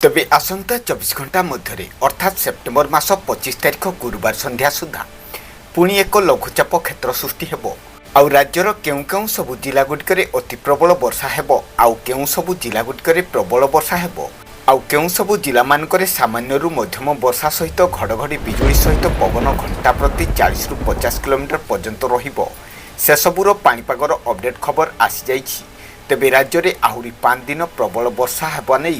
तेबे आसंता 24 घंटा मध्य अर्थात सेप्टेम्बर मास 25 तारिख गुरुवार संध्या सुधा पुणी एक लघुचाप क्षेत्र सृष्टि हेबो। आउ राज्यर केउ केउ सबु जिलागुड़िकरे अति प्रबल वर्षा हेबो, आउ केउ सबु जिलागुड़िकरे प्रबल वर्षा हेबो, आउ केउ सबु जिला मानकरे सामान्यरू मध्यम वर्षा सहित घड़घड़ी बिजुली सहित पवन घंटा प्रति 40 रु 50 किलोमीटर पर्यंत रहिबो। से सबुर पाणीपागर अपडेट खबर आसी जाइछि। तेबे राज्य में आहुरी 5 दिन प्रबल वर्षा हेबा नै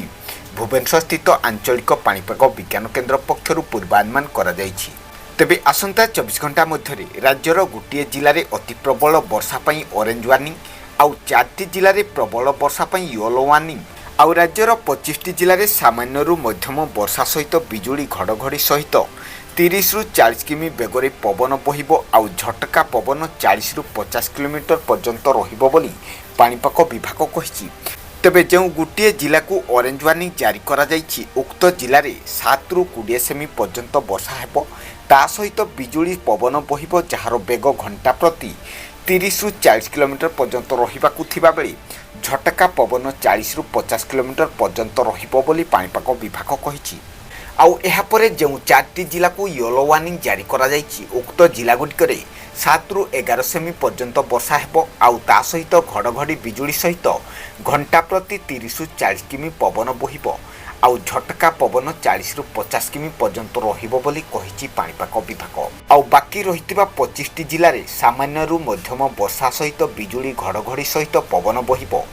भुवनेश्वर स्थित आंचलिक पाणीपाग विज्ञान केन्द्र पक्षर पूर्वानुमान करा जाइछि। तेबे आसंता 24 घंटा मध्य राज्यर गोटे जिले में अति प्रबल वर्षा पई ऑरेंज वार्निंग, आउ 4टी जिले में प्रबल वर्षा पई येलो वार्निंग, आउ राज्यर 25टी जिले में सामान्यरू मध्यम वर्षा सहित बिजुली घड़घड़ी सहित 30 रु 40 किमी बेगरे पवन बहिबो, आउ झटका पवन 40 रु 50 किलोमीटर पर्यंत रहिबो बोली पाणीपाग विभाग कहिछि। तेबे जो गोटे जिला को ऑरेंज वार्निंग जारी करा जाइछि, उक्त जिले में 7 रु 20 सेमी पर्यंत वर्षा हेबो, ता सहित बिजुली पवन बहिबो जार बेग घंटा प्रति 30 रु 40 किलोमीटर पर्यंत रहिबाकु थिबा बेले झटका पवन 40 रु 50 किलोमीटर पर्यंत रहिबो बोली पाणीपाग विभाग कहिछि। आउ एहा परे जो 4टी जिला को येलो वार्निंग जारी करा जाइछि, उक्त जिला गुड़िकरे 7 रु 11 सेमी पर्यंत वर्षा हेबो, आउ ता सहित घड़घड़ी बिजुली सहित घंटा प्रति 30 रु 40 किमी पवन बहिबो, आउ झटका पवन 40 रु 50 किमी पर्यंत रहिबो बोली कहिछि पाणीपाग विभाग। आउ बाकी रहितिबा 25टी जिल्ला रे सामान्य रु मध्यम वर्षा सहित बिजुली घड़घड़ी सहित पवन बहिबो,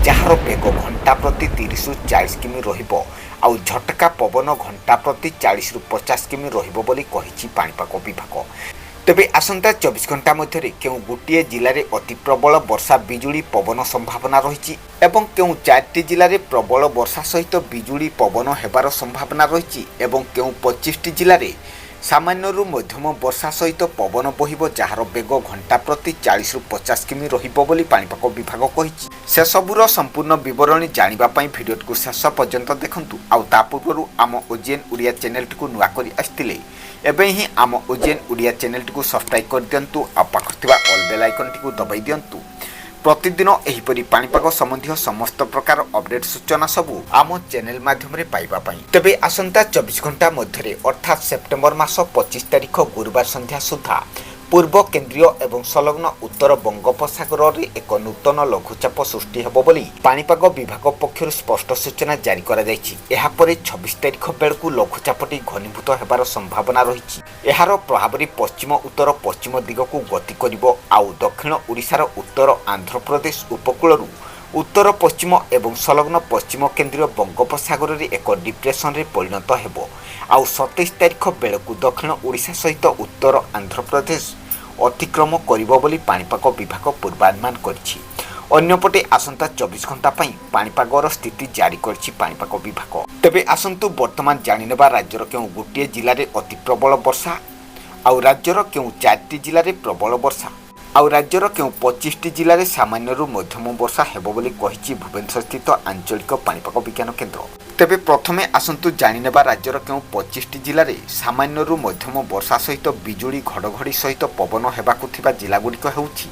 जार बेग घंटा प्रति 30 रु 40 किमी रहिबो, आउ झटका पवन घंटा प्रति 40 रु 50 किमी रहिबो बोली कहिछि पाणीपाग विभाग। तेबे आसंता 24 घंटा मध्य केउ गोटे जिले में अति प्रबल वर्षा बिजुली पवन संभावना रही एवं केउ 4टी जिले में प्रबल वर्षा सहित बिजुली पवन हेबार संभावना रही एवं केउ 25टी जिले में सामान्यरू मध्यम वर्षा सहित पवन बहिबो, जार बेग घंटा प्रति 40 रु 50 किमी रहिबो बोली पाणीपाग विभाग कहिछि। से सबुर संपूर्ण विवरणी जानिबा पई भिडियो को शेष पर्यंत देखंतु। आउ ता पूर्वरु आम ओजीएन ओडिया चैनल को नुआ करी आस्तिले एबे ही आम ओजीएन ओडिया चैनल को सब्सक्राइब कर दियंतु, आ पाखर थिबा ऑल बेल आइकन को दबाई दियंतु। प्रतिदिन एहिपरि पाणीपाग संबंधी समस्त प्रकार अपडेट सूचना सबू आम चैनल माध्यम रे पाइबा पई। तेबे आसंता 24 घंटा मध्य अर्थात सेप्टेम्बर मास 25 तारिख गुरुवार संध्या सुधा पूर्व केन्द्रीय एवं संलग्न उत्तर बंगोपसागर रे एक नूतन लघुचाप सृष्टि हेबो बोली पाणीपाग विभाग पक्षर स्पष्ट सूचना जारी करा जायछि। एहा परे 26 तारिख बेलकु लघुचापटी घनीभूत हेबार संभावना रहिछि। एहार प्रभाव रे पश्चिम उत्तर पश्चिम दिगकु गति करिवो, आउ दक्षिण ओडिशार उत्तर आंध्र प्रदेश उपकूलरू उत्तर पश्चिम एवं संलग्न पश्चिम केन्द्रीय बंगोपसागर रे एक डिप्रेशन रे परिणत हेबो, आउ 27 तारिख बेलकु दक्षिण ओडिशा सहित उत्तर आंध्र प्रदेश अतिक्रम करिवो बोली पाणीपाग विभाग पूर्वानुमान करिछि। अन्यपटे आसंता 24 घंटा पई पाणीपागर स्थिति जारी करिछि पाणीपाग विभाग। तेबे आसंतु वर्तमान जानिनेबा राज्यर केउ गोटे जिल्ला रे अति प्रबल वर्षा, आउ राज्यर केउ 4टी जिल्ला रे प्रबल वर्षा, आउ राज्यर केउ 25टी जिल्ला रे सामान्यरू मध्यम वर्षा हेबो बोली कहिछि भुवनेश्वर स्थित आंचलिक पाणीपाग विज्ञान केन्द्र। तेबे प्रथमे आसंतु जानिनेबा राज्यर केउ 25टी जिल्ला रे सामान्यरू मध्यम वर्षा सहित बिजुली घड़घड़ी सहित पवन हेबाकु थिबा जिल्ला गुड़िक हेउछि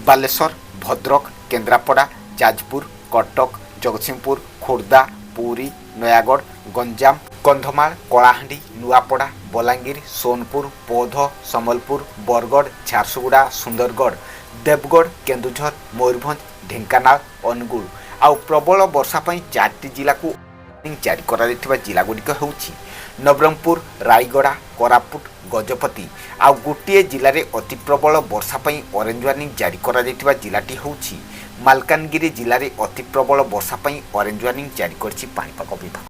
बालेश्वर, भद्रक, केन्द्रापड़ा, जाजपुर, कटक, जगतसिंहपुर, खोर्धा, पुरी, नयागढ़, गंजाम, कंधमाल, कलाहांडी, नुआपड़ा, बलांगीर, सोनपुर, बौद्ध, सम्बलपुर, बरगढ़, झारसुगुड़ा, सुंदरगढ़, देवगढ़, केन्दुझर, मयूरभंज, ढेंकानाल, अनुगुल, आउ प्रबल वर्षा पई 4टी जिला को जारी करा जायतिबा जिला गुड़िक हेउछि नवरंगपुर, रायगड़ा, कोरापुट, गजपति, आउ गोटे जिले में अति प्रबल वर्षा पई ऑरेंज वार्निंग जारी करा जायतिबा जिलाटी हेउछि मालकानगिरी जिले में अति प्रबल वर्षा पई ऑरेंज वार्निंग जारी करछि पाणीपाग विभाग।